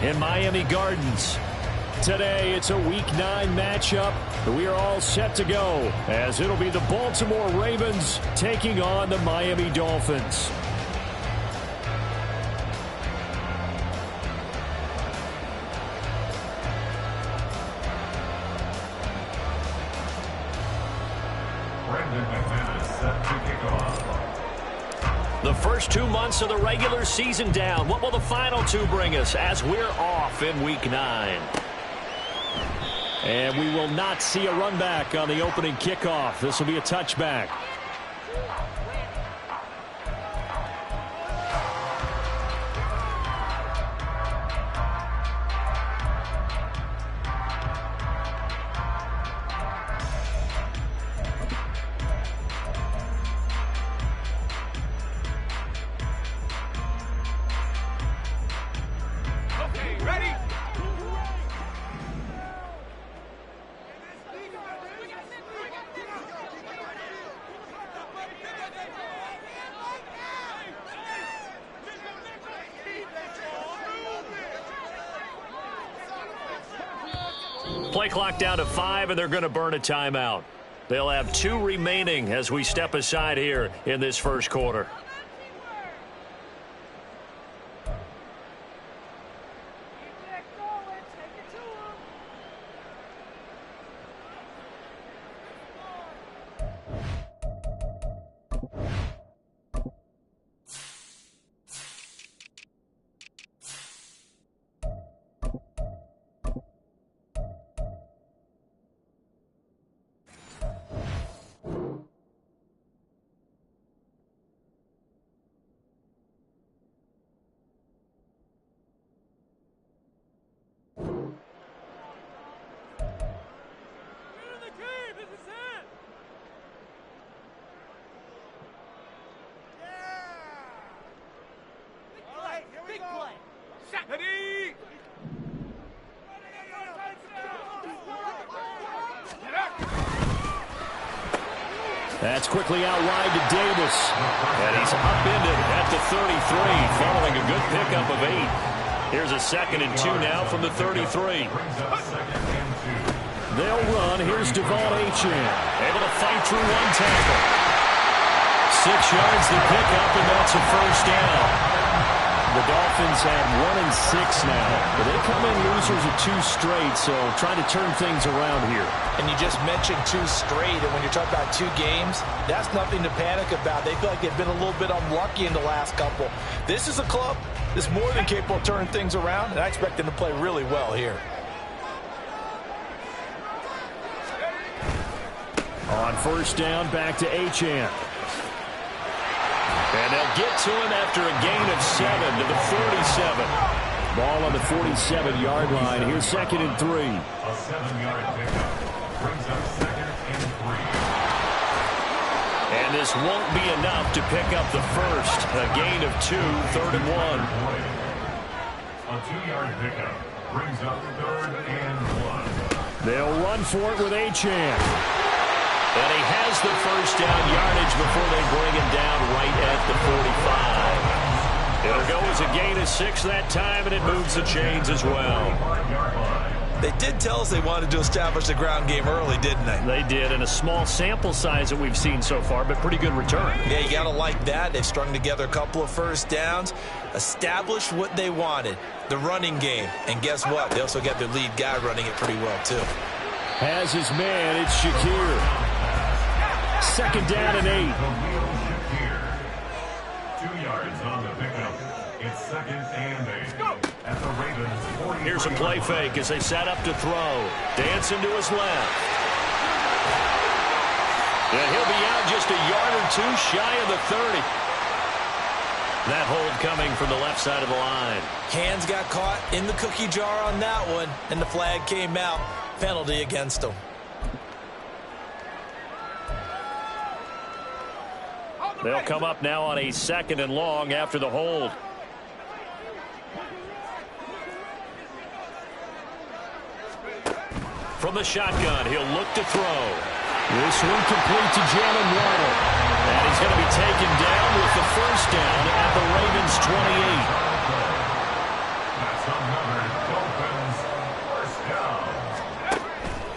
in Miami Gardens. Today, it's a Week 9 matchup. We are all set to go, as it'll be the Baltimore Ravens taking on the Miami Dolphins. The first 2 months of the regular season down. What will the final 2 bring us as we're off in Week 9? And we will not see a run back on the opening kickoff. This will be a touchback. Play clock down to 5, and they're going to burn a timeout. They'll have 2 remaining as we step aside here in this first quarter. That's quickly out wide to Davis. And he's upended at the 33, following a good pickup of 8. Here's a 2nd and 2 now from the 33. They'll run. Here's Devon Achane, able to fight through 1 tackle. 6 yards to pick up, and that's a first down. The Dolphins have 1-6 now. But they come in losers of 2 straight, so trying to turn things around here. And you just mentioned 2 straight, and when you're talking about 2 games, that's nothing to panic about. They feel like they've been a little bit unlucky in the last couple. This is a club that's more than capable of turning things around, and I expect them to play really well here. On first down, back to Achane. And they'll get to him after a gain of 7 to the 47. Ball on the 47-yard line. Here's 2nd and 3. A 7-yard pickup brings up 2nd and 3. And this won't be enough to pick up the first. A gain of 2, 3rd and 1. A 2-yard pickup brings up 3rd and 1. They'll run for it with Achane. And he has the first down yardage before they bring him down right at the 45. It'll go as a gain of 6 that time, and it moves the chains as well. They did tell us they wanted to establish the ground game early, didn't they? They did, and a small sample size that we've seen so far, but pretty good return. Yeah, you got to like that. They've strung together a couple of first downs, established what they wanted, the running game. And guess what? They also got their lead guy running it pretty well, too. Has his man, it's Shakir. 2nd down and 8. 2 yards on the pickup. It's 2nd and 8. At the Ravens 40. Here's a play fake as they set up to throw. Dancing to his left. And he'll be out just a yard or 2 shy of the 30. That hold coming from the left side of the line. Hands got caught in the cookie jar on that one, and the flag came out. Penalty against him. They'll come up now on a 2nd and long after the hold. From the shotgun, he'll look to throw. This one complete to Jalen Waddle. And he's going to be taken down with the first down at the Ravens 28. That's another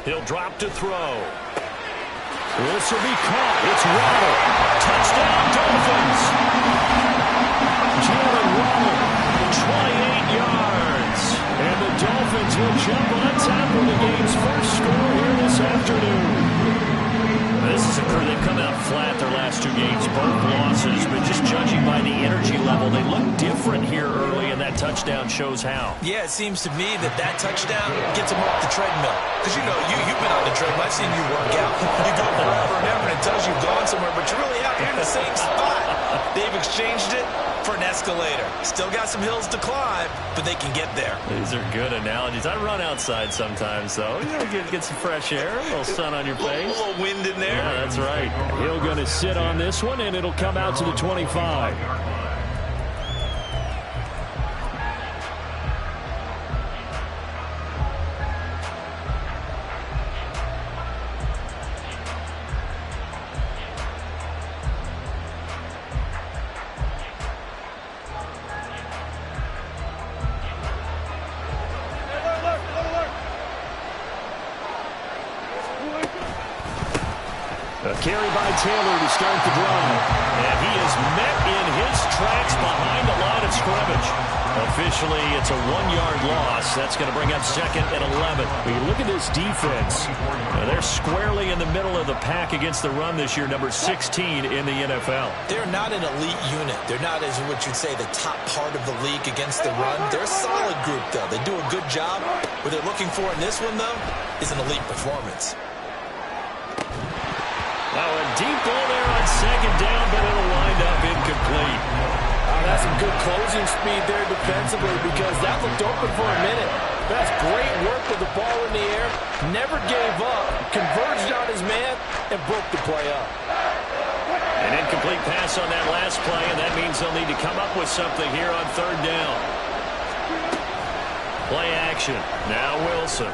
He'll drop to throw. This will be caught. It's Waddle. Touchdown, Dolphins. Jalen Waddle, 28 yards. And the Dolphins will jump on top of the game's first score here this afternoon. This is a crew. They've come out flat their last 2 games, both losses, but just judging by the energy level, they look different here early, and that touchdown shows how. Yeah, it seems to me that touchdown gets them off the treadmill. Because, you know, you've been on the treadmill. I've seen you work out. You go forever and ever, and it tells you you've gone somewhere, but you're really out here in the same spot. They've exchanged it for an escalator. Still got some hills to climb, but they can get there. These are good analogies. I run outside sometimes, though. You know, get some fresh air, a little sun on your face. A little wind in there. Yeah, that's right. Hill going to sit on this one, and it'll come out to the 25. A carry by Taylor to start the drive. And he is met in his tracks behind the line of scrimmage. Officially, it's a 1-yard loss. That's going to bring up 2nd and 11. When you look at this defense, they're squarely in the middle of the pack against the run this year, number 16 in the NFL. They're not an elite unit. They're not, as what you'd say, the top part of the league against the run. They're a solid group, though. They do a good job. What they're looking for in this one, though, is an elite performance. Oh, a deep ball there on 2nd down, but it'll wind up incomplete. That's some good closing speed there defensively because that looked open for a minute. That's great work with the ball in the air. Never gave up, converged on his man, and broke the play up. An incomplete pass on that last play, and that means they'll need to come up with something here on 3rd down. Play action. Now Wilson.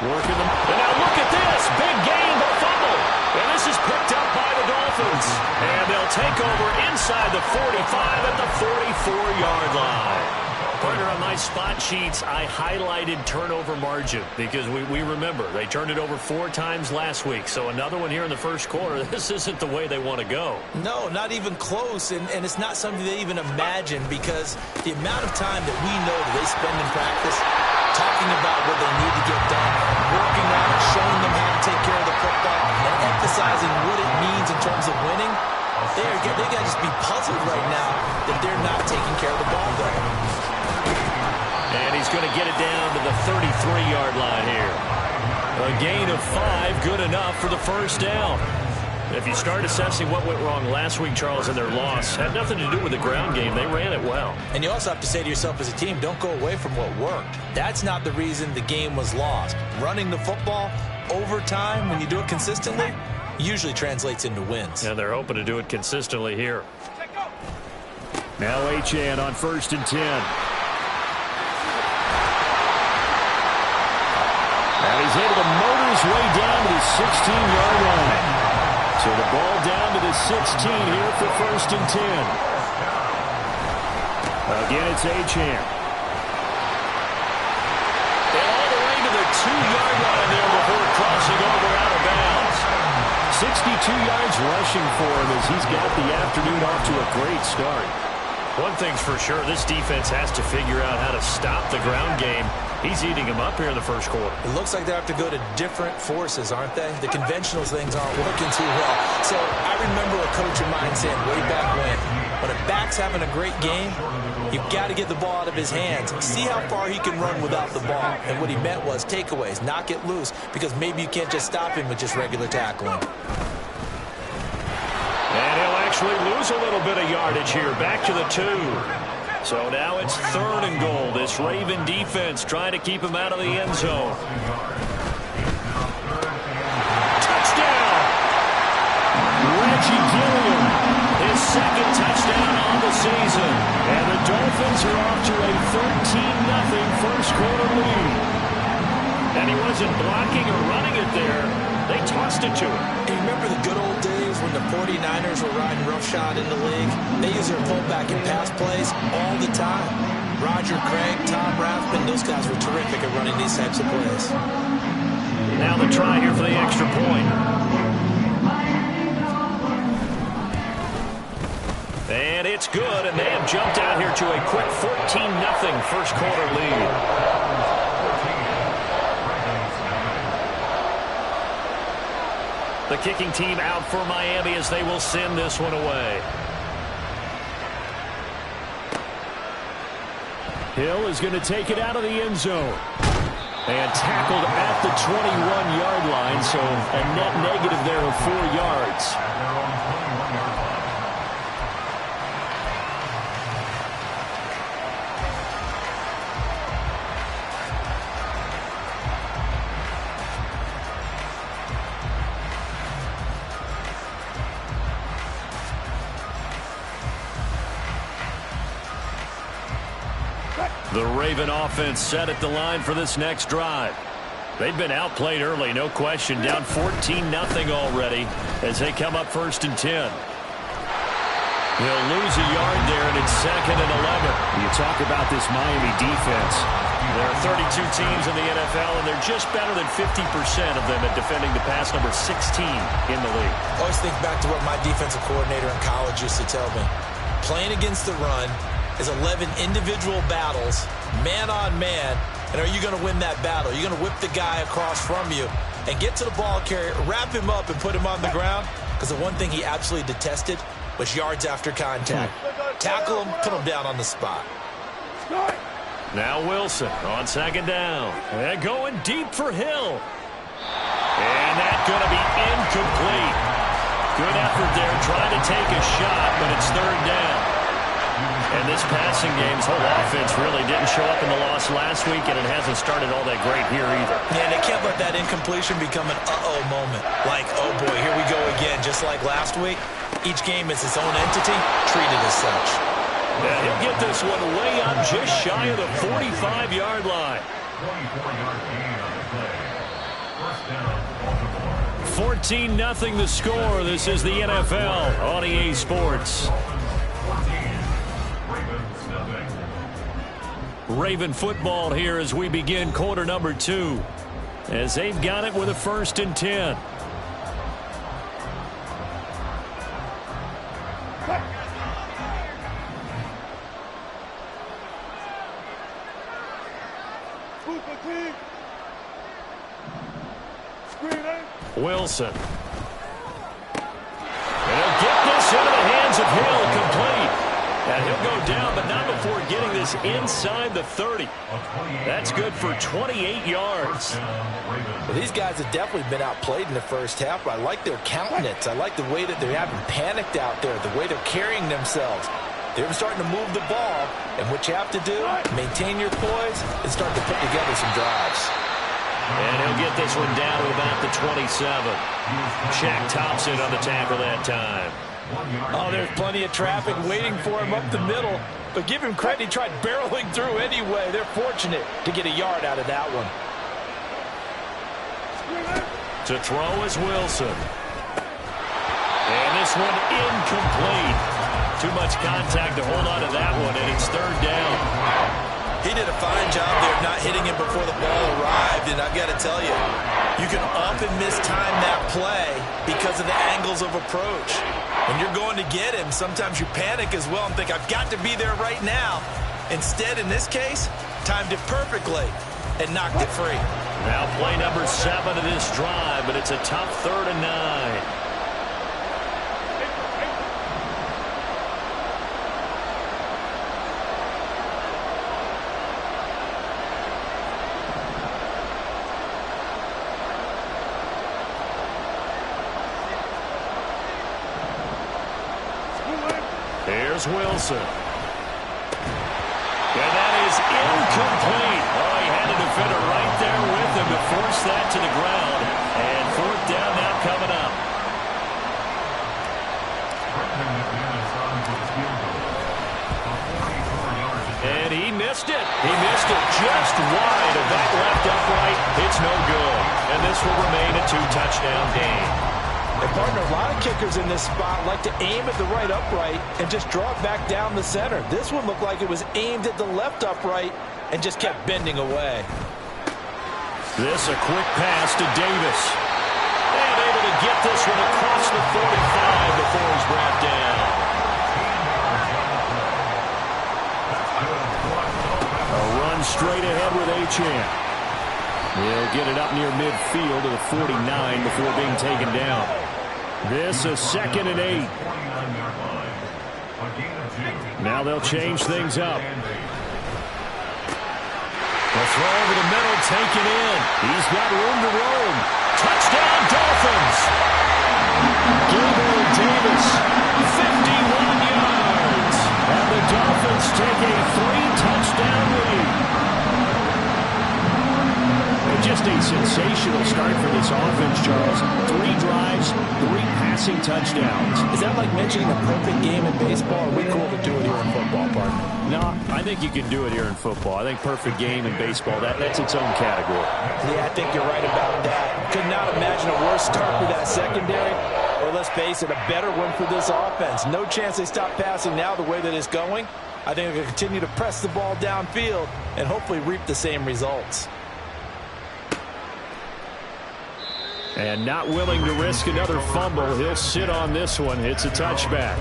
Working them. And now look at this. Big gain, but fumble. And this is picked up by the Dolphins. And they'll take over inside the 45 at the 44-yard line. Partner, on my spot sheets, I highlighted turnover margin because we remember they turned it over 4 times last week. So another one here in the first quarter. This isn't the way they want to go. No, not even close. And it's not something they even imagine because the amount of time that we know that they spend in practice talking about what they need to get done, working on it, showing them how to take care of the football, and emphasizing what it means in terms of winning, they got to just be puzzled right now that they're not taking care of the ball there. And he's going to get it down to the 33-yard line here. A gain of 5, good enough for the first down. If you start assessing what went wrong last week, Charles, in their loss, had nothing to do with the ground game. They ran it well. And you also have to say to yourself as a team, don't go away from what worked. That's not the reason the game was lost. Running the football over time, when you do it consistently, usually translates into wins. And they're hoping to do it consistently here. Now Achane on 1st and 10. And he's able to motor his way down to the 16-yard line. So the ball down to the 16 here for 1st and 10. Again, it's Achane. And all the way to the 2-yard line there before crossing over out of bounds. 62 yards rushing for him as he's got the afternoon off to a great start. One thing's for sure, this defense has to figure out how to stop the ground game. He's eating them up here in the first quarter. It looks like they have to go to different forces, aren't they? The conventional things aren't working too well. So I remember a coach of mine saying way back when a back's having a great game, you've got to get the ball out of his hands. See how far he can run without the ball. And what he meant was takeaways, knock it loose, because maybe you can't just stop him with just regular tackling. And he'll actually lose a little bit of yardage here, back to the 2. So now it's 3rd and goal. This Raven defense trying to keep him out of the end zone. Touchdown! Reggie Gilliam, his 2nd touchdown on the season. And the Dolphins are off to a 13-0 first quarter lead. And he wasn't blocking or running it there. They tossed it to him. And you remember the good old days when the 49ers were riding roughshod in the league? They used their pullback and pass plays all the time. Roger Craig, Tom Rathman, those guys were terrific at running these types of plays. Now the try here for the extra point. And it's good, and they have jumped out here to a quick 14-0 first quarter lead. The kicking team out for Miami as they will send this one away. Hill is going to take it out of the end zone. And tackled at the 21-yard line, so a net negative there of 4 yards. The Raven offense set at the line for this next drive. They've been outplayed early, no question. Down 14-0 already as they come up 1st and 10. They'll lose a yard there, and it's 2nd and 11. You talk about this Miami defense. There are 32 teams in the NFL, and they're just better than 50% of them at defending the pass, number 16 in the league. I always think back to what my defensive coordinator in college used to tell me. Playing against the run is 11 individual battles, man on man, and are you going to win that battle? You're going to whip the guy across from you and get to the ball carrier, wrap him up, and put him on the ground, because the one thing he absolutely detested was yards after contact. Tackle him, put him down on the spot. Now Wilson on 2nd down. And going deep for Hill. And that's going to be incomplete. Good effort there, trying to take a shot, but it's 3rd down. And this passing game's whole offense really didn't show up in the loss last week, and it hasn't started all that great here either. Yeah, and they can't let that incompletion become an uh-oh moment. Like, oh boy, here we go again. Just like last week, each game is its own entity, treated as such. Yeah, he'll get this one way up just shy of the 45-yard line. 24-yard gain on the play. First down, 14-0 the score. This is the NFL on EA Sports. Raven football here as we begin quarter number 2. As they've got it with a 1st and 10. Wilson. And he'll get this into the hands of Hill, complete. And he'll go down, but not before getting this inside the 30. That's good for 28 yards. Well, these guys have definitely been outplayed in the first half, but I like their countenance. I like the way that they haven't panicked out there, the way they're carrying themselves. They're starting to move the ball, and what you have to do, maintain your poise and start to put together some drives. And he'll get this one down to about the 27. Shaq Thompson on the tackle that time. Oh, there's plenty of traffic waiting for him up the middle. But give him credit, he tried barreling through anyway. They're fortunate to get a yard out of that one. To throw is Wilson. And this one incomplete. Too much contact to hold on to that one, and it's 3rd down. He did a fine job there of not hitting him before the ball arrived, and I've got to tell you, you can often mistime that play because of the angles of approach. When you're going to get him, sometimes you panic as well and think, I've got to be there right now. Instead, in this case, timed it perfectly and knocked it free. Now play number 7 of this drive, but it's a tough 3rd and 9. Here's Wilson. And that is incomplete. Oh, he had a defender right there with him to force that to the ground. And 4th down now coming up. And he missed it. He missed it just wide of that left upright. It's no good. And this will remain a 2-touchdown game. And partner, a lot of kickers in this spot like to aim at the right upright and just draw it back down the center. This one looked like it was aimed at the left upright and just kept bending away. This a quick pass to Davis. And able to get this one across the 45 before he's brought down. A run straight ahead with Achane. He'll get it up near midfield to the 49 before being taken down. This a 2nd and 8. Now they'll change things up. The throw over the middle, taken in. He's got room to roam. Touchdown, Dolphins! Gabriel Davis, 51 yards. And the Dolphins take a 3-touchdown lead. Just a sensational start for this offense, Charles. 3 drives, 3 passing touchdowns. Is that like mentioning a perfect game in baseball? Or are we cool to do it here in football, partner? No, I think you can do it here in football. I think perfect game in baseball, that's its own category. Yeah, I think you're right about that. Could not imagine a worse start for that secondary. Or let's face it, a better one for this offense. No chance they stop passing now the way that it's going. I think they're going to continue to press the ball downfield and hopefully reap the same results. And not willing to risk another fumble. He'll sit on this one. It's a touchback.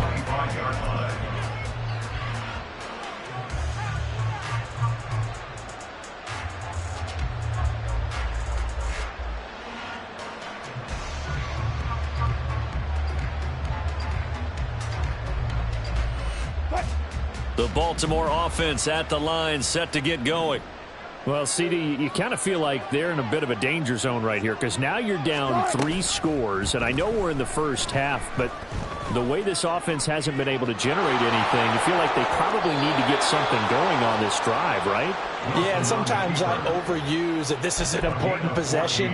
The Baltimore offense at the line, set to get going. Well, CD, you kind of feel like they're in a bit of a danger zone right here because now you're down 3 scores, and I know we're in the first half, but the way this offense hasn't been able to generate anything, you feel like they probably need to get something going on this drive, right? Yeah, and sometimes I overuse that this is an important possession,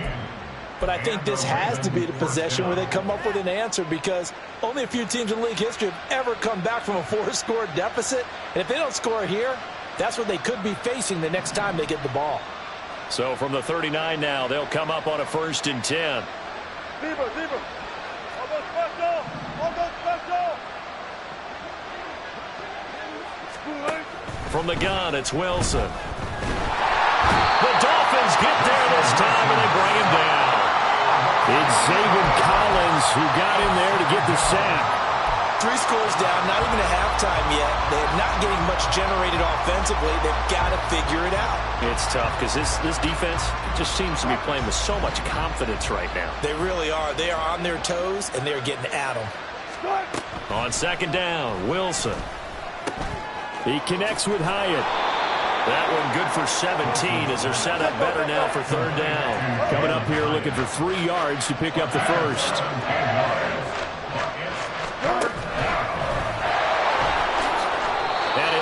but I think this has to be the possession where they come up with an answer because only a few teams in league history have ever come back from a 4-score deficit, and if they don't score here, that's what they could be facing the next time they get the ball. So from the 39 now, they'll come up on a 1st and 10. From the gun, it's Wilson. The Dolphins get there this time, and they bring him down. It's Zaven Collins who got in there to get the sack. 3 scores down, not even a halftime yet. They are not getting much generated offensively. They've got to figure it out. It's tough because this defense just seems to be playing with so much confidence right now. They really are. They are on their toes, and they're getting at them. On 2nd down, Wilson. He connects with Hyatt. That one good for 17 as they're set up better now for 3rd down. Coming up here looking for 3 yards to pick up the first.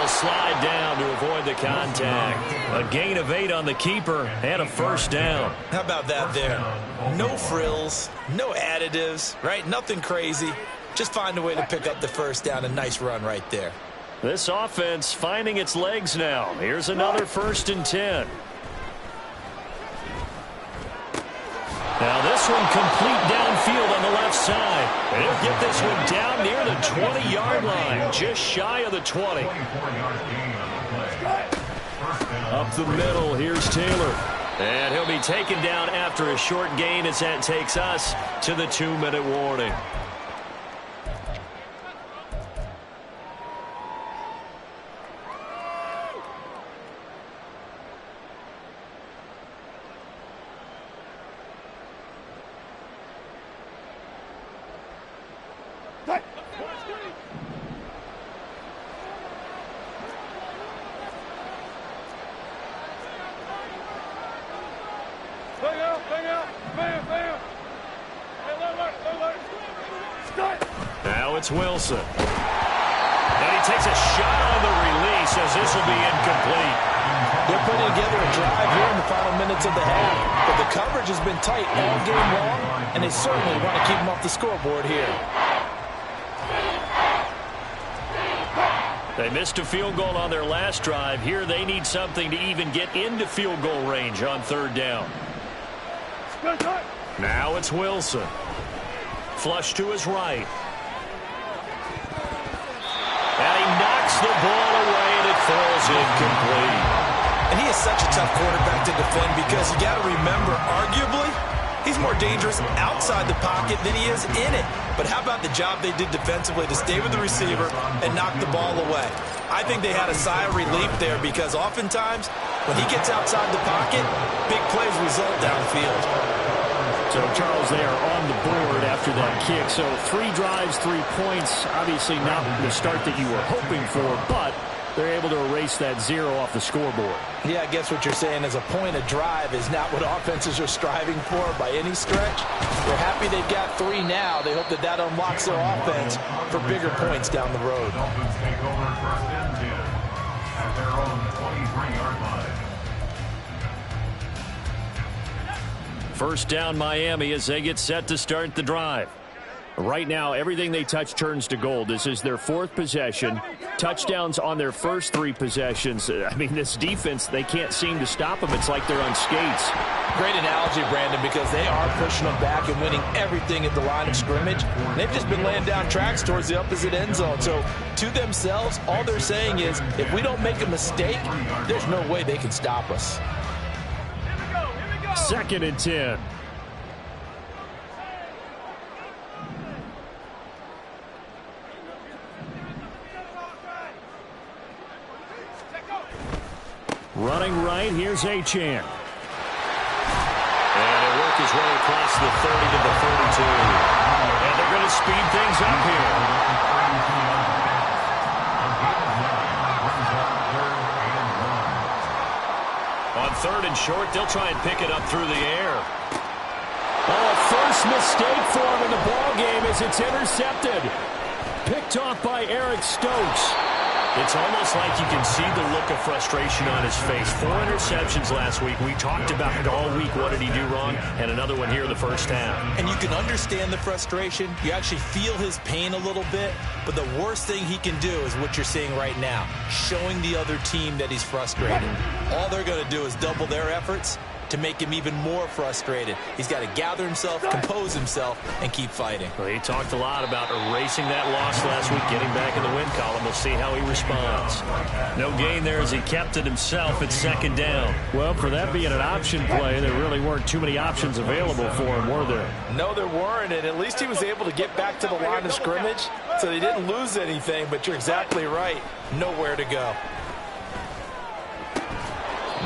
Slide down to avoid the contact. A gain of 8 on the keeper and a 1st down. How about that there? No frills, no additives, right? Nothing crazy. Just find a way to pick up the 1st down. A nice run right there. This offense finding its legs now. Here's another 1st and 10. Now this one complete downfield on the left side. And he'll get this one down near the 20-yard line, just shy of the 20. Up the middle, here's Taylor. And he'll be taken down after a short gain as that takes us to the 2-minute warning. Now it's Wilson. And he takes a shot on the release as this will be incomplete. They're putting together a drive here in the final minutes of the half. But the coverage has been tight all game long, and they certainly want to keep them off the scoreboard here. They missed a field goal on their last drive. Here they need something to even get into field goal range on 3rd down. Now it's Wilson. Flush to his right. And he knocks the ball away, and it falls incomplete. And he He's such a tough quarterback to defend because you got to remember, arguably, he's more dangerous outside the pocket than he is in it. But how about the job they did defensively to stay with the receiver and knock the ball away? I think they had a sigh of relief there because oftentimes when he gets outside the pocket, big plays result downfield. So, Charles, they are on the board after that kick. So 3 drives, 3 points. Obviously not the start that you were hoping for, but they're able to erase that 0 off the scoreboard. Yeah, I guess what you're saying is a point of drive is not what offenses are striving for by any stretch. They're happy they've got 3 now. They hope that that unlocks their offense for bigger points down the road. Dolphins take over 1st and 10 at their own 23-yard line. First down, Miami, as they get set to start the drive. Right now, everything they touch turns to gold. This is their 4th possession. Touchdowns on their first 3 possessions. I mean, this defense, they can't seem to stop them. It's like they're on skates. Great analogy, Brandon, because they are pushing them back and winning everything at the line of scrimmage. And they've just been laying down tracks towards the opposite end zone. So, to themselves, all they're saying is, if we don't make a mistake, there's no way they can stop us. 2nd and 10. Running right, here's Achane. And he'll work his way across the 30 to the 32. And they're going to speed things up here. On 3rd and short, they'll try and pick it up through the air. Oh, first mistake for him in the ball game as it's intercepted. Picked off by Eric Stokes. It's almost like you can see the look of frustration on his face. 4 interceptions last week. We talked about it all week. What did he do wrong? And another one here in the first half. And you can understand the frustration. You actually feel his pain a little bit. But the worst thing he can do is what you're seeing right now, showing the other team that he's frustrated. All they're going to do is double their efforts to make him even more frustrated. He's got to gather himself, compose himself, and keep fighting. Well, he talked a lot about erasing that loss last week, getting back in the win column. We'll see how he responds. No gain there as he kept it himself at 2nd down. Well, for that being an option play, there really weren't too many options available for him, were there? No, there weren't, and at least he was able to get back to the line of scrimmage, so he didn't lose anything, but you're exactly right. Nowhere to go.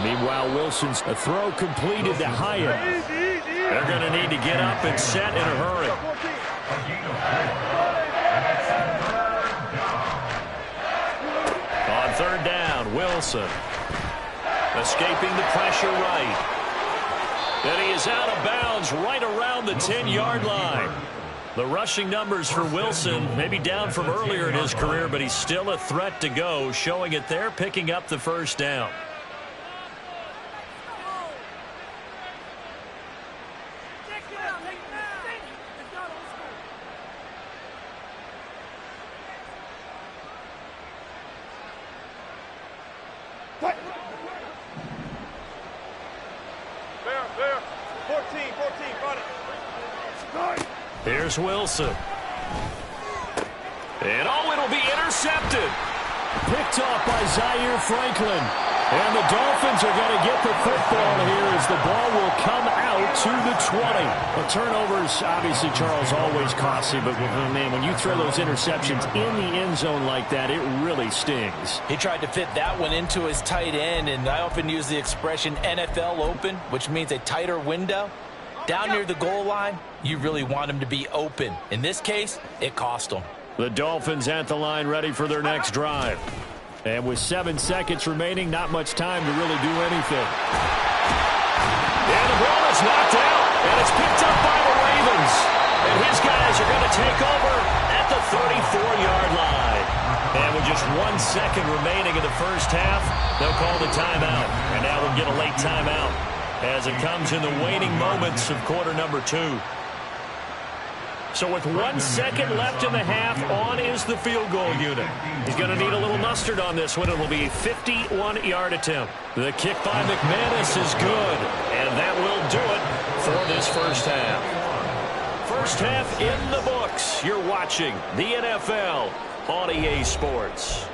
Meanwhile, Wilson's a throw completed to Hyatt. They're going to need to get up and set in a hurry. On 3rd down, Wilson. Escaping the pressure right. And he is out of bounds right around the 10-yard line. The rushing numbers for Wilson maybe down from earlier in his career, but he's still a threat to go, showing it there, picking up the 1st down. Here's Wilson. And it'll be intercepted. Picked off by Zaire Franklin. And the Dolphins are going to get the football here as the ball will come out to the 20. Well, turnovers, obviously, Charles, always costly. But, man, when you throw those interceptions in the end zone like that, it really stings. He tried to fit that one into his tight end, and I often use the expression NFL open, which means a tighter window. Down near the goal line, you really want him to be open. In this case, it cost him. The Dolphins at the line ready for their next drive. And with 7 seconds remaining, not much time to really do anything. And the ball is knocked out, and it's picked up by the Ravens. And his guys are going to take over at the 34-yard line. And with just 1 second remaining in the first half, they'll call the timeout. And now we'll get a late timeout as it comes in the waning moments of quarter number 2. So with 1 second left in the half, on is the field goal unit. He's going to need a little mustard on this one. It will be a 51-yard attempt. The kick by McManus is good, and that will do it for this first half. First half in the books. You're watching the NFL on EA Sports.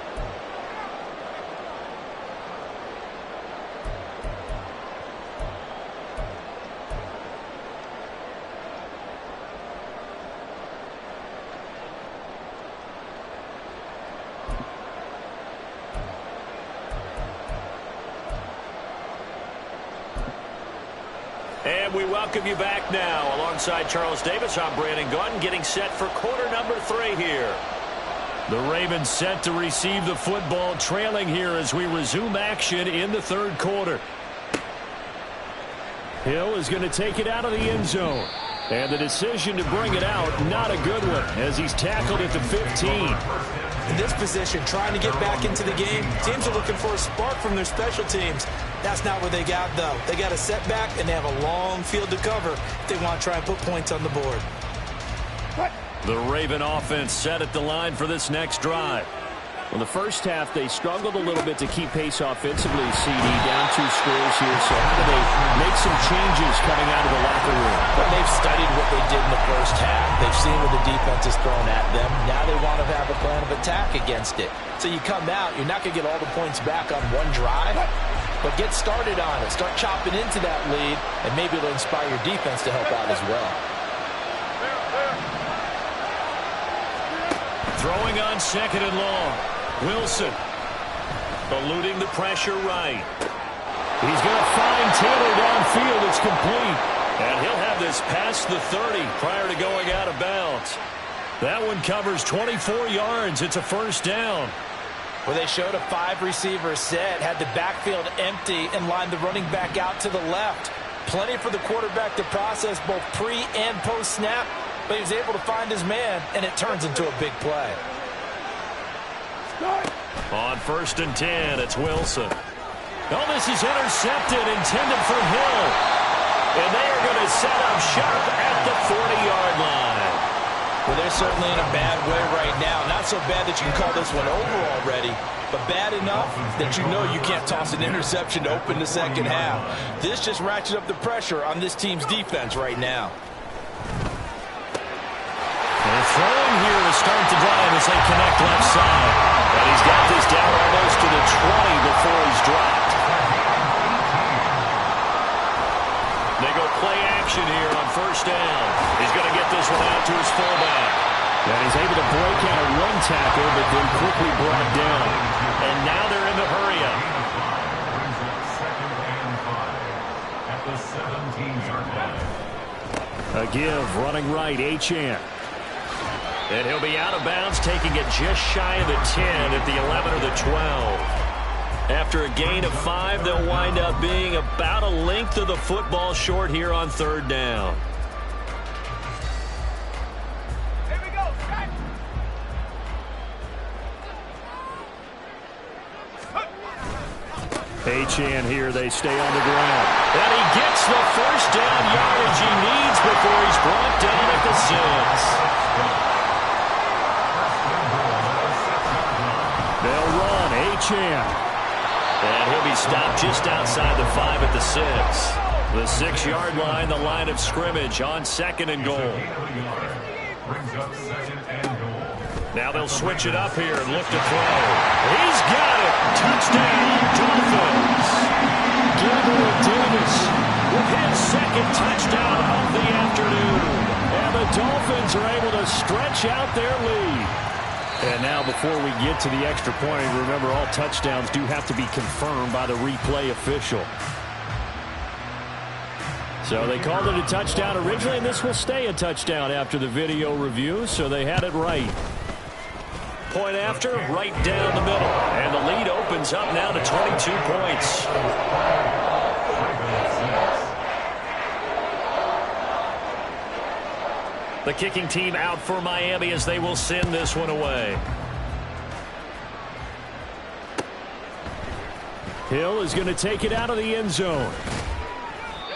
And we welcome you back now. Alongside Charles Davis, I'm Brandon Gunn, getting set for quarter number 3 here. The Ravens set to receive the football, trailing here as we resume action in the third quarter. Hill is going to take it out of the end zone. And the decision to bring it out, not a good one, as he's tackled at the 15. In this position, trying to get back into the game, teams are looking for a spark from their special teams. That's not what they got, though. They got a setback, and they have a long field to cover if they want to try and put points on the board. The Raven offense set at the line for this next drive. Well, the first half, they struggled a little bit to keep pace offensively, CD, down 2 scores here. So how do they make some changes coming out of the locker room? Well, they've studied what they did in the first half. They've seen what the defense has thrown at them. Now they want to have a plan of attack against it. So you come out, you're not going to get all the points back on one drive, but get started on it. Start chopping into that lead, and maybe it'll inspire your defense to help out as well. Throwing on 2nd and long. Wilson eluding the pressure right. He's going to find Taylor downfield. It's complete. And he'll have this past the 30 prior to going out of bounds. That one covers 24 yards. It's a first down. Well, they showed a 5-receiver set, had the backfield empty, and lined the running back out to the left. Plenty for the quarterback to process both pre- and post-snap, but he was able to find his man, and it turns into a big play. On 1st and 10, it's Wilson. Oh, this is intercepted, intended for Hill. And they are going to set up shop at the 40-yard line. Well, they're certainly in a bad way right now. Not so bad that you can call this one over already, but bad enough that you know you can't toss an interception to open the second half. This just ratchets up the pressure on this team's defense right now. And throwing here to start the drive as they connect left side. And he's got this down almost to the 20 before he's dropped. They go play action here on 1st down. He's going to get this one out to his fullback. And he's able to break out a run tackle, but then quickly brought down. And now they're in the hurry-up. At the 17-yard line. A give, running right, Achane. And he'll be out of bounds, taking it just shy of the 10 at the 11 or the 12. After a gain of 5, they'll wind up being about a length of the football short here on 3rd down. Here we go, Jack. Achane here, they stay on the ground. And he gets the first down yardage he needs before he's brought down at the 6. They'll run, Achane. And he'll be stopped just outside the 5 at the 6. The 6-yard line, the line of scrimmage on 2nd and goal. Brings up 2nd and goal. Now they'll switch it up here and look to throw. He's got it. Touchdown, Dolphins. Gabriel Davis with his 2nd touchdown of the afternoon. And the Dolphins are able to stretch out their lead. And now before we get to the extra point, remember all touchdowns do have to be confirmed by the replay official. So they called it a touchdown originally, and this will stay a touchdown after the video review, so they had it right. Point after, right down the middle. And the lead opens up now to 22 points. The kicking team out for Miami as they will send this one away. Hill is going to take it out of the end zone.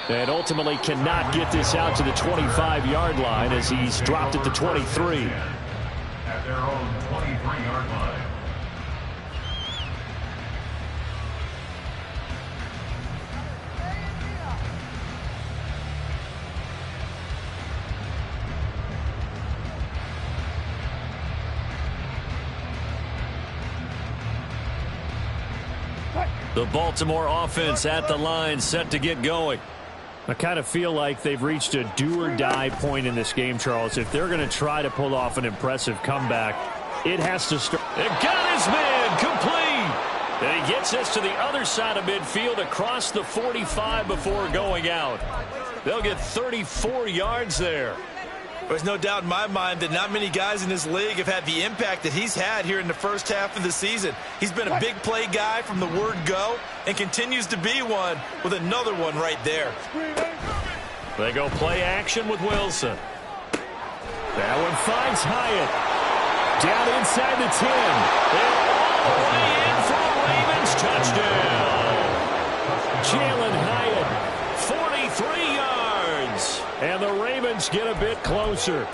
And ultimately cannot get this out to the 25-yard line as he's dropped at the 23. At their own 23-yard line. The Baltimore offense at the line, set to get going. I kind of feel like they've reached a do-or-die point in this game, Charles. If they're going to try to pull off an impressive comeback, it has to start. It got his man complete. And he gets us to the other side of midfield across the 45 before going out. They'll get 34 yards there. There's no doubt in my mind that not many guys in this league have had the impact that he's had here in the first half of the season. He's been a big play guy from the word go and continues to be one with another one right there. They go play action with Wilson. That one finds Hyatt. Down inside the 10. They're all the way in for the Ravens touchdown. Jalen Hyatt, 43 yards. And the Ravens get a bit closer.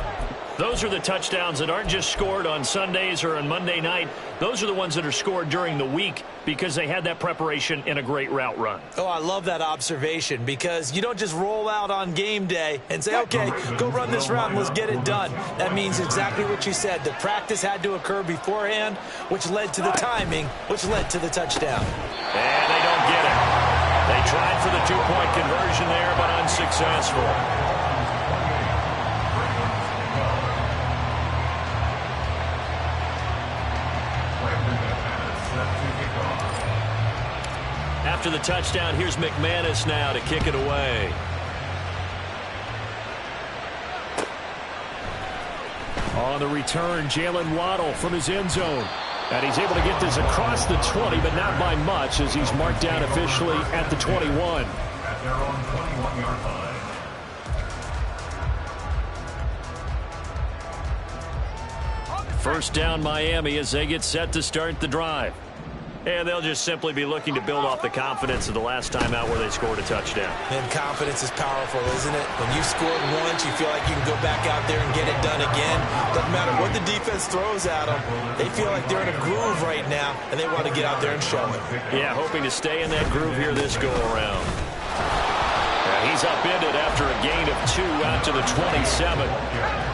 Those are the touchdowns that aren't just scored on Sundays or on Monday night. Those are the ones that are scored during the week because they had that preparation in a great route run. Oh, I love that observation because you don't just roll out on game day and say, okay, go run this route and let's get it done. That means exactly what you said. The practice had to occur beforehand, which led to the timing, which led to the touchdown. And they don't get it. They tried for the two-point conversion there, but unsuccessful. After the touchdown, here's McManus now to kick it away. On the return, Jalen Waddle from his end zone. And he's able to get this across the 20, but not by much as he's marked down officially at the 21. At their own 21-yard line. First down Miami as they get set to start the drive. And they'll just simply be looking to build off the confidence of the last time out where they scored a touchdown. And confidence is powerful, isn't it? When you scored once, you feel like you can go back out there and get it done again. Doesn't matter what the defense throws at them. They feel like they're in a groove right now, and they want to get out there and show it. Yeah, hoping to stay in that groove here this go-around. He's upended after a gain of 2 out to the 27.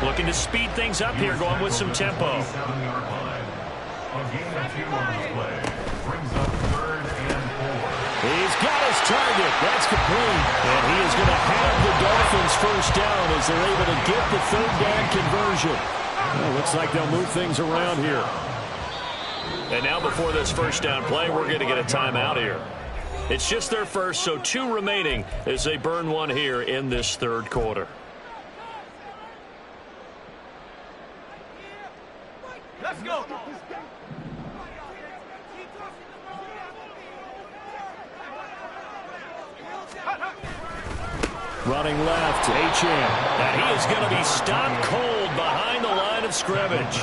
Looking to speed things up here, going with some tempo. 7-yard line. A gain of 2 on this play. Brings up 3rd and 4. He's got his target. That's complete. And he is going to have the Dolphins first down as they're able to get the third down conversion. Well, looks like they'll move things around here. And now before this first down play, we're going to get a timeout here. It's just their first, so 2 remaining as they burn one here in this third quarter. Let's go. Running left, Achane. And he is going to be stopped cold behind the line of scrimmage.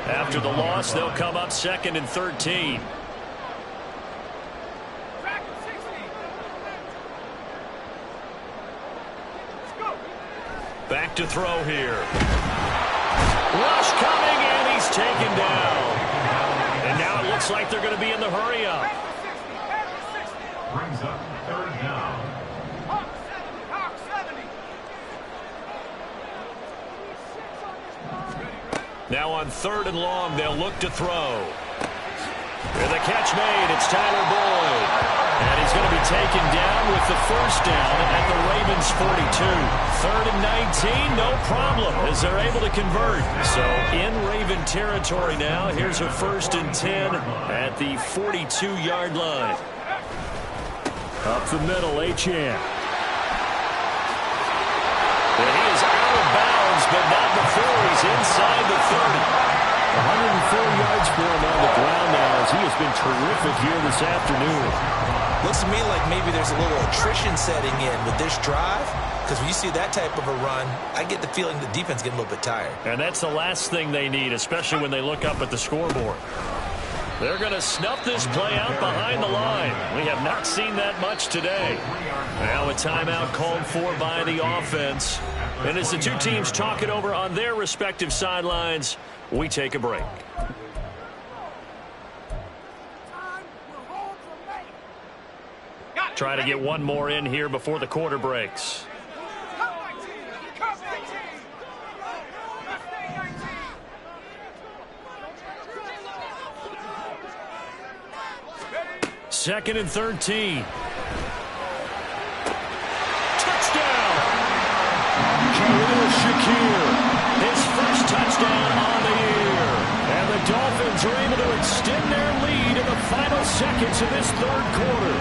After the loss, they'll come up 2nd and 13. Back to throw here. Rush coming, and he's taken down. And now it looks like they're going to be in the hurry-up. Brings up 3rd down. Now on 3rd and long, they'll look to throw. And the catch made, it's Tyler Boyd. And he's going to be taken down with the first down at the Ravens 42. 3rd and 19, no problem, as they're able to convert. So in Raven territory now, here's a 1st and 10 at the 42-yard line. Up the middle, Achane. And he is out of bounds, but not before he's inside the 30. 104 yards for him on the ground now as he has been terrific here this afternoon. Looks to me like maybe there's a little attrition setting in with this drive, because when you see that type of a run, I get the feeling the defense getting a little bit tired. And that's the last thing they need, especially when they look up at the scoreboard. They're going to snuff this play out behind the line. We have not seen that much today. Now a timeout called for by the offense. And as the two teams talk it over on their respective sidelines, we take a break. Try to get one more in here before the quarter breaks. Second and 13. Touchdown! Khalil Shakir, his first touchdown on the year. And the Dolphins are able to extend their lead in the final seconds of this third quarter.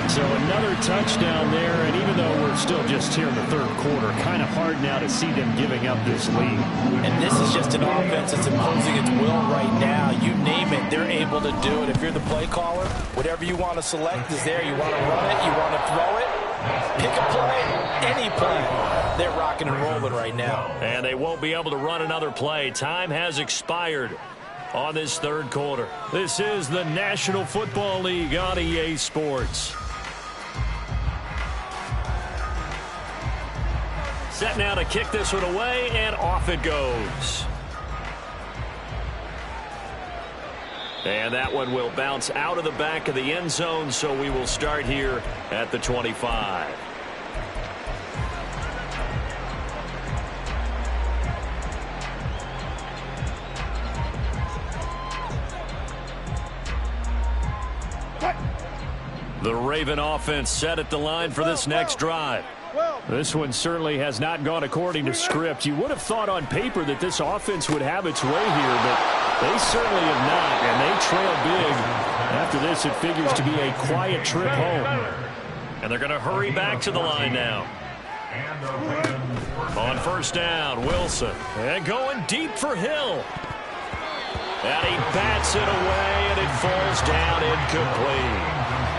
So another touchdown there, and even though we're still just here in the third quarter, kind of hard now to see them giving up this lead. And this is just an offense that's imposing its will right now. You name it, they're able to do it. If you're the play caller, whatever you want to select is there. You want to run it, you want to throw it, pick a play, any play. They're rocking and rolling right now. And they won't be able to run another play. Time has expired on this third quarter. This is the National Football League on EA Sports. Set now to kick this one away, and off it goes. And that one will bounce out of the back of the end zone, so we will start here at the 25. The Raven offense set at the line for this next drive. This one certainly has not gone according to script. You would have thought on paper that this offense would have its way here, but they certainly have not, and they trail big. After this, it figures to be a quiet trip home. And they're going to hurry back to the line now. On first down, Wilson. And going deep for Hill. And he bats it away, and it falls down incomplete.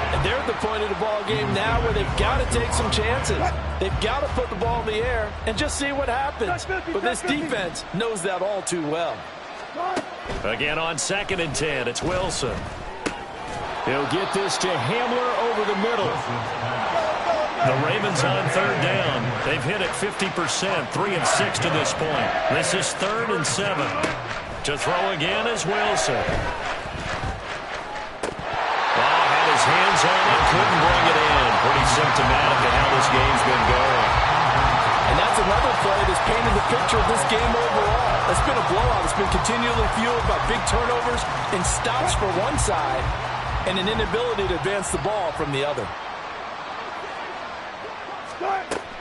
And they're at the point of the ball game now where they've got to take some chances. They've got to put the ball in the air and just see what happens. But this defense knows that all too well. Again on 2nd and 10, it's Wilson. He'll get this to Hamler over the middle. The Ravens on 3rd down. They've hit it 50%, 3 of 6 to this point. This is 3rd and 7. To throw again is Wilson. His hands on it, couldn't bring it in. Pretty symptomatic of how this game's been going. And that's another play that's painted the picture of this game overall. It's been a blowout. It's been continually fueled by big turnovers and stops for one side and an inability to advance the ball from the other.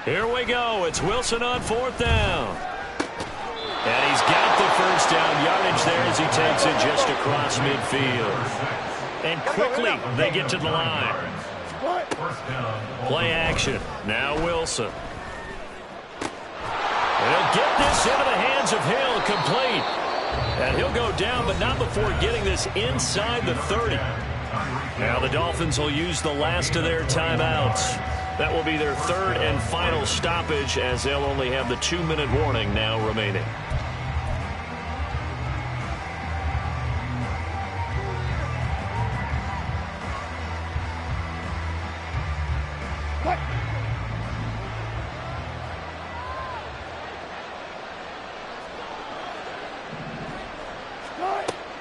Here we go. It's Wilson on 4th down. And he's got the first down yardage there as he takes it just across midfield. And quickly, they get to the line. Play action. Now Wilson. He'll get this into the hands of Hill, complete. And he'll go down, but not before getting this inside the 30. Now the Dolphins will use the last of their timeouts. That will be their 3rd and final stoppage, as they'll only have the 2-minute warning now remaining.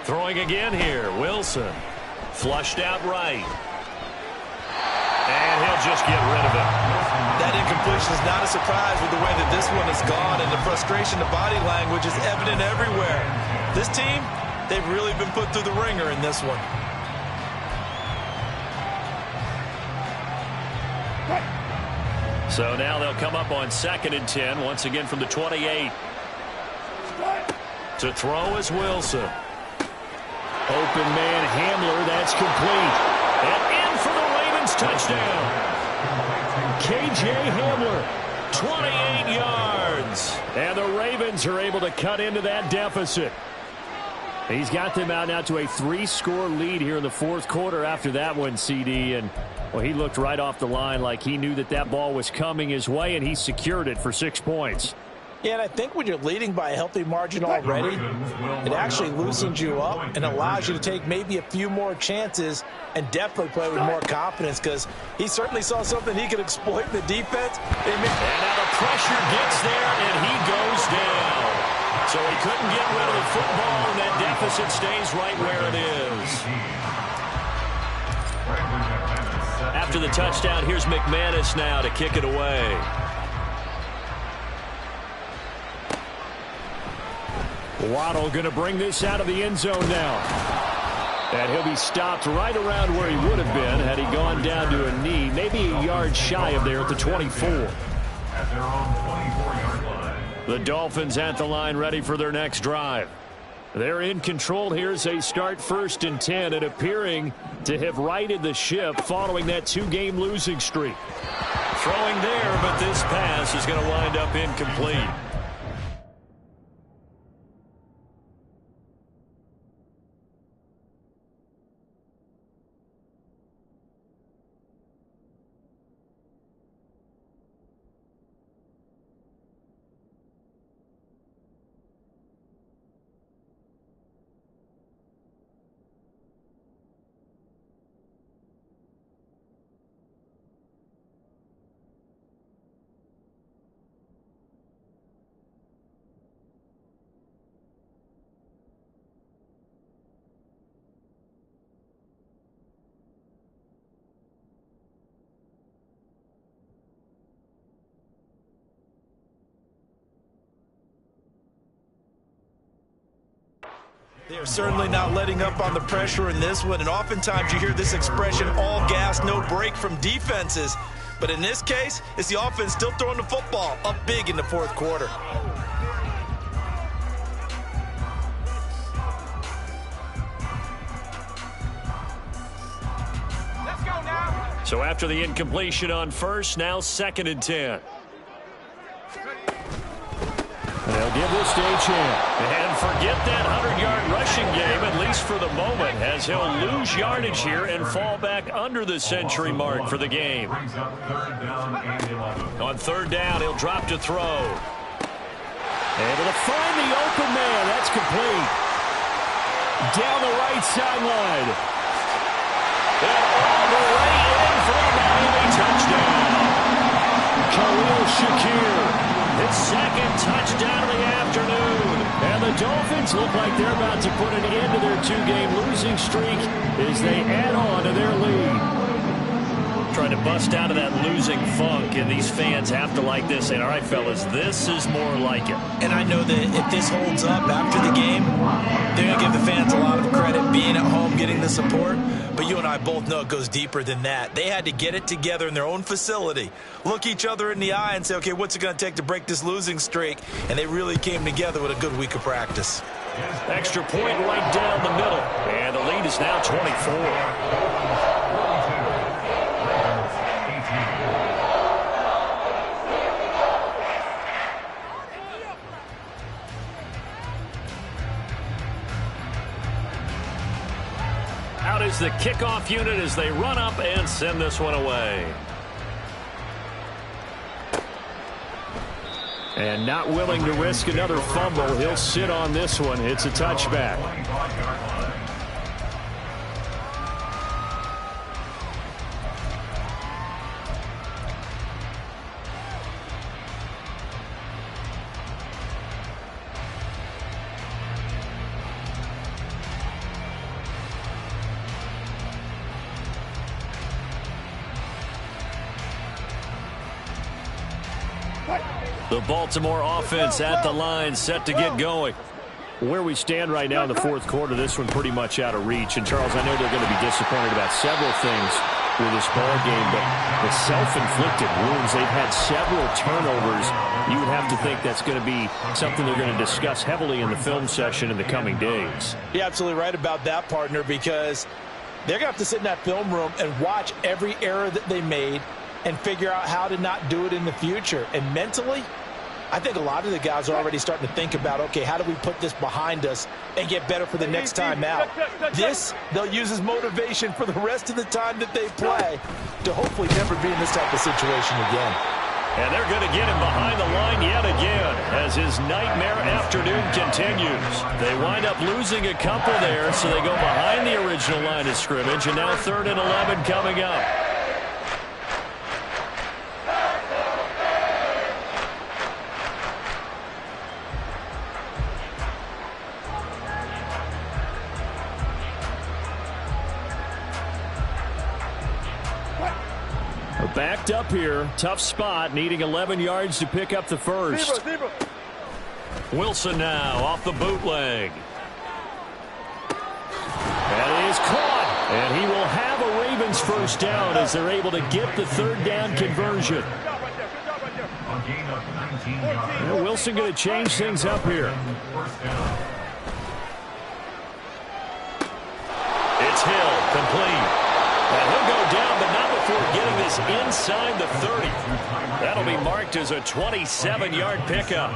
Throwing again here, Wilson. Flushed out right. And he'll just get rid of it. That incompletion is not a surprise with the way that this one has gone, and the frustration, the body language is evident everywhere. This team, they've really been put through the ringer in this one. So now they'll come up on 2nd and 10, once again from the 28. To throw is Wilson. Open man Hamler, that's complete. And in for the Ravens touchdown. KJ Hamler. 28 yards. And the Ravens are able to cut into that deficit. He's got them out now to a 3-score lead here in the 4th quarter after that one, CD. And, well, he looked right off the line like he knew that that ball was coming his way, and he secured it for 6 points. Yeah, and I think when you're leading by a healthy margin already, it actually loosens you up and allows you to take maybe a few more chances and definitely play with more confidence, because he certainly saw something he could exploit in the defense. And now the pressure gets there, and he goes down. So he couldn't get rid of the football, and that deficit stays right where it is. After the touchdown, here's McManus now to kick it away. Waddle going to bring this out of the end zone now. And he'll be stopped right around where he would have been had he gone down to a knee, maybe a yard shy of there at the 24. At their own 24-yard line. The Dolphins at the line ready for their next drive. They're in control here as they start 1st and 10 and appearing to have righted the ship following that 2-game losing streak. Throwing there, but this pass is going to wind up incomplete. They're certainly not letting up on the pressure in this one, and oftentimes you hear this expression, all gas, no break from defenses. But in this case, it's the offense still throwing the football up big in the 4th quarter. Let's go now. So after the incompletion on 1st, now 2nd and 10. They'll give this to Achane. And forget that 100-yard rushing game, at least for the moment, as he'll lose yardage here and fall back under the century mark for the game. On 3rd down, he'll drop to throw. Able to find the open man. That's complete. Down the right sideline. And all the way in for a Miami touchdown. Khalil Shakir. His 2nd touchdown of the afternoon. And the Dolphins look like they're about to put an end to their 2-game losing streak as they add on to their lead. Trying to bust out of that losing funk, and these fans have to like this. And all right, fellas, this is more like it. And I know that if this holds up after the game, they're going to give the fans a lot of credit being at home, getting the support. But you and I both know it goes deeper than that. They had to get it together in their own facility, look each other in the eye and say, okay, what's it going to take to break this losing streak? And they really came together with a good week of practice. Extra point right down the middle. And the lead is now 24. Out is the kickoff unit as they run up and send this one away. And not willing to risk another fumble, he'll sit on this one. It's a touchback. The Baltimore offense at the line, set to get going. Where we stand right now in the 4th quarter, this one pretty much out of reach. And, Charles, I know they're going to be disappointed about several things with this ball game, but the self-inflicted wounds, they've had several turnovers. You would have to think that's going to be something they're going to discuss heavily in the film session in the coming days. You're absolutely right about that, partner, because they're going to have to sit in that film room and watch every error that they made and figure out how to not do it in the future. And mentally, I think a lot of the guys are already starting to think about, okay, how do we put this behind us and get better for the next time out? This, they'll use as motivation for the rest of the time that they play to hopefully never be in this type of situation again. And they're going to get him behind the line yet again as his nightmare afternoon continues. They wind up losing a couple there, so they go behind the original line of scrimmage, and now 3rd and 11 coming up. Backed up here, tough spot, needing 11 yards to pick up the first. Wilson now off the bootleg. And it is caught, and he will have a Ravens first down as they're able to get the 3rd down conversion. Wilson going to change things up here. It's Hill, complete. And he'll go down, but not before getting this inside the 30. That'll be marked as a 27-yard pickup.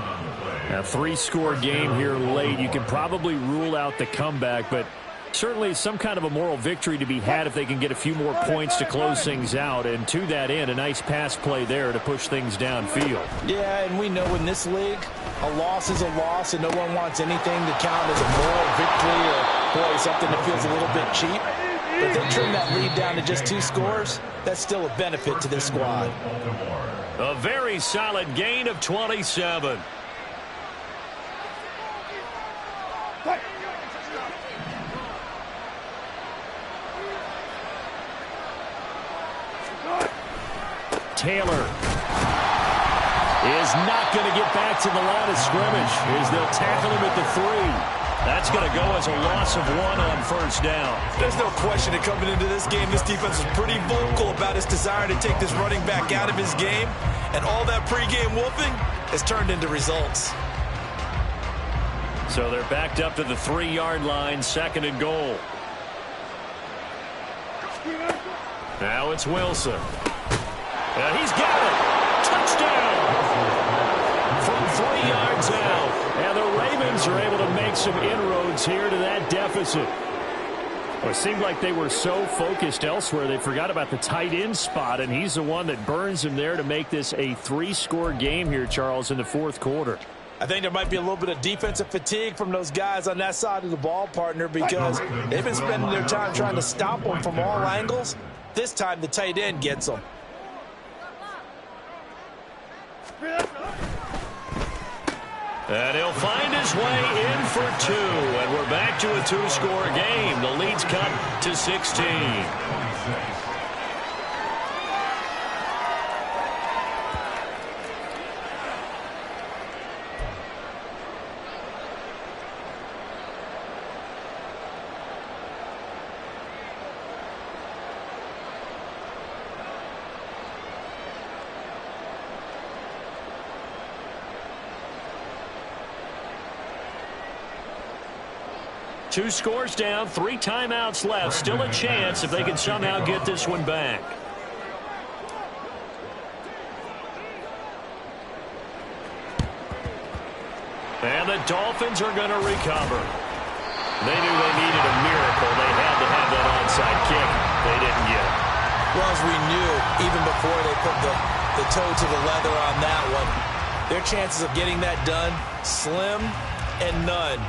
A 3-score game here late. You can probably rule out the comeback, but certainly some kind of a moral victory to be had if they can get a few more points to close things out. And to that end, a nice pass play there to push things downfield. Yeah, and we know in this league, a loss is a loss, and no one wants anything to count as a moral victory or, boy, something that feels a little bit cheap. But if they trim that lead down to just 2 scores, that's still a benefit to this squad. A very solid gain of 27. Taylor is not going to get back to the line of scrimmage as they'll tackle him at the 3. That's going to go as a loss of 1 on first down. There's no question that coming into this game, this defense was pretty vocal about its desire to take this running back out of his game. And all that pregame wolfing has turned into results. So they're backed up to the 3-yard line, 2nd and goal. Now it's Wilson. And he's got it. Touchdown. From 3 yards out. And the Ravens are able to make some inroads here to that deficit. Well, it seemed like they were so focused elsewhere they forgot about the tight end spot, and he's the one that burns them there to make this a 3-score game here, Charles, in the 4th quarter. I think there might be a little bit of defensive fatigue from those guys on that side of the ball, partner, because they've been spending their time trying to stop them from all angles. This time the tight end gets them. And he'll find his way in for 2. And we're back to a 2-score game. The lead's cut to 16. Two scores down, 3 timeouts left. Still a chance if they can somehow get this one back. And the Dolphins are going to recover. They knew they needed a miracle. They had to have that onside kick. They didn't get it. Well, as we knew, even before they put the toe to the leather on that one, their chances of getting that done, slim and none.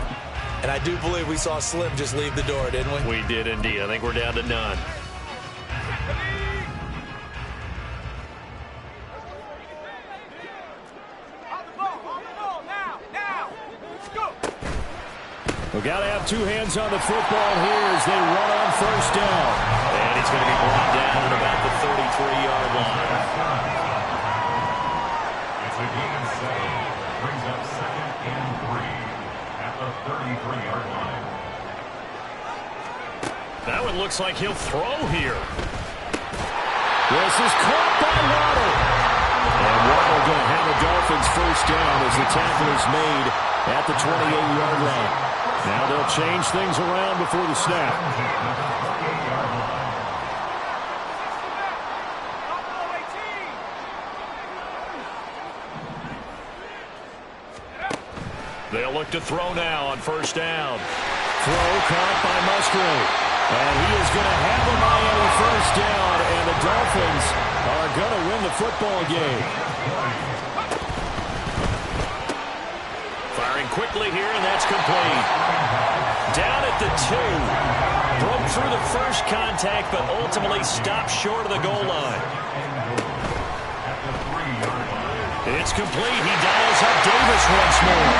And I do believe we saw Slim just leave the door, didn't we? We did indeed. I think we're down to none. We've got to have 2 hands on the football here as they run on first down. And he's going to be brought down at about the 33-yard line. It's a gain of 7. Brings up 2nd and 3 at the 33-yard line. That one looks like he'll throw here. This is caught by Waddle. And Waddle going to have the Dolphins first down as the tackle is made at the 28-yard line. Now they'll change things around before the snap. They'll look to throw now on first down. Throw caught by Musgrave. And he is going to have a Miami first down, and the Dolphins are going to win the football game. Firing quickly here, and that's complete. Down at the 2. Broke through the first contact, but ultimately stopped short of the goal line. It's complete. He dials up Davis once more.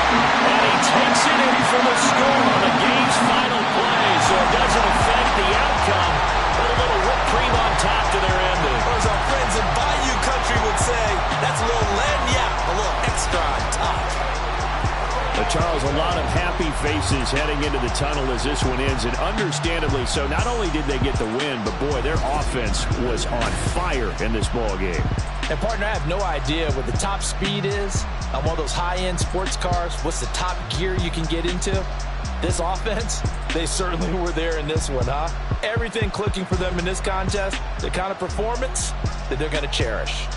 And he takes it in for the score on the game's final play. So it doesn't affect the outcome, but a little whipped cream on top to their ending. Or as our friends in Bayou Country would say, that's a little lagniappe, a little extra on top. But Charles, a lot of happy faces heading into the tunnel as this one ends, and understandably so. Not only did they get the win, but boy, their offense was on fire in this ball game. And, partner, I have no idea what the top speed is on one of those high-end sports cars. What's the top gear you can get into? This offense, they certainly were there in this one, huh? Everything clicking for them in this contest, the kind of performance that they're going to cherish.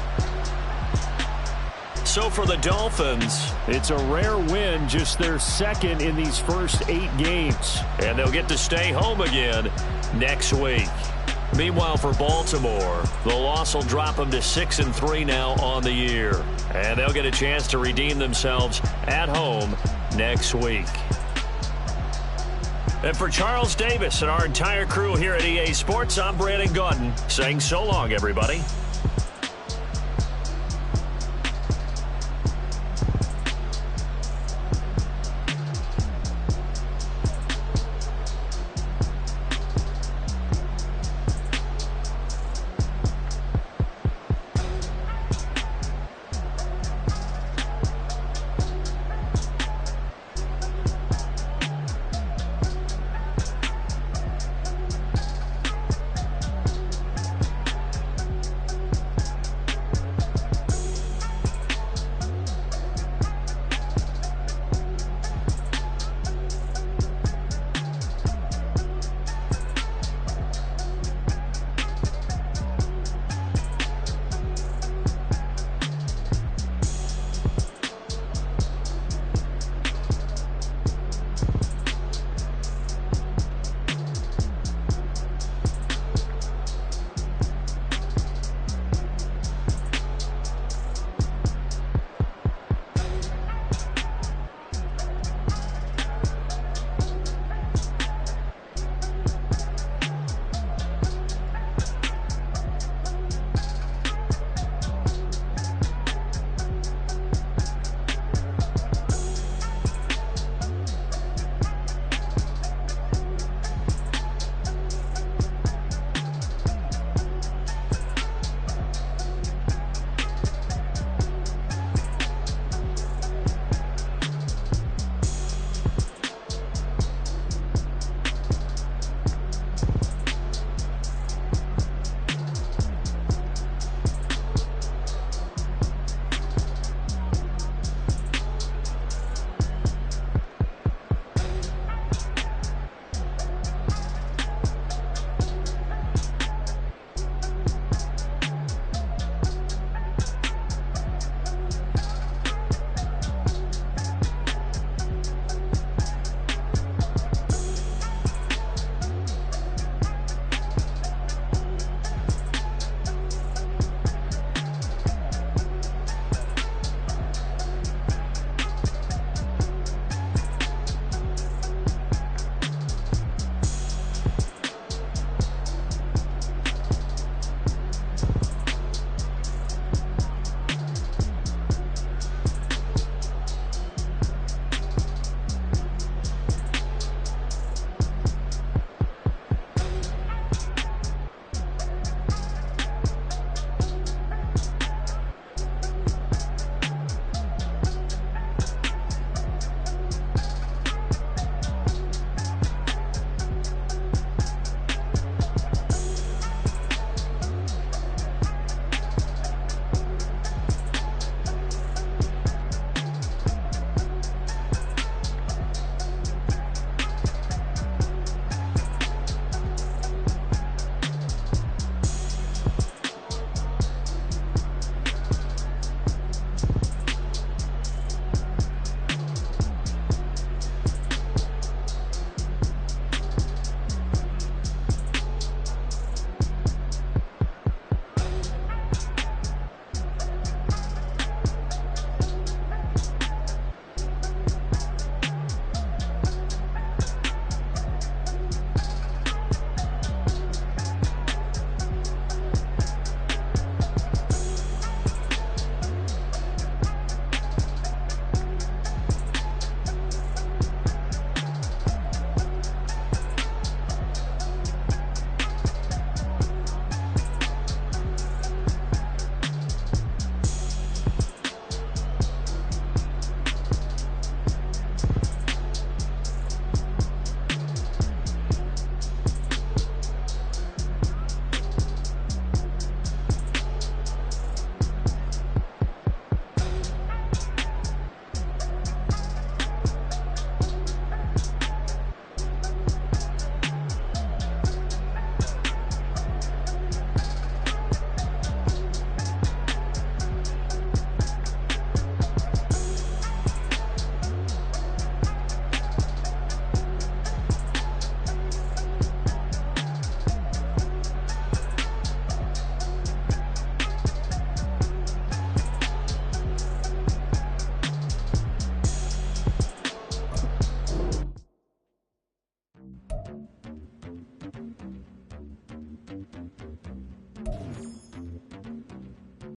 So for the Dolphins, it's a rare win, just their second in these first 8 games. and they'll get to stay home again next week. Meanwhile, for Baltimore, the loss will drop them to 6-3 now on the year. And they'll get a chance to redeem themselves at home next week. And for Charles Davis and our entire crew here at EA Sports, I'm Brandon Gaudin saying so long, everybody.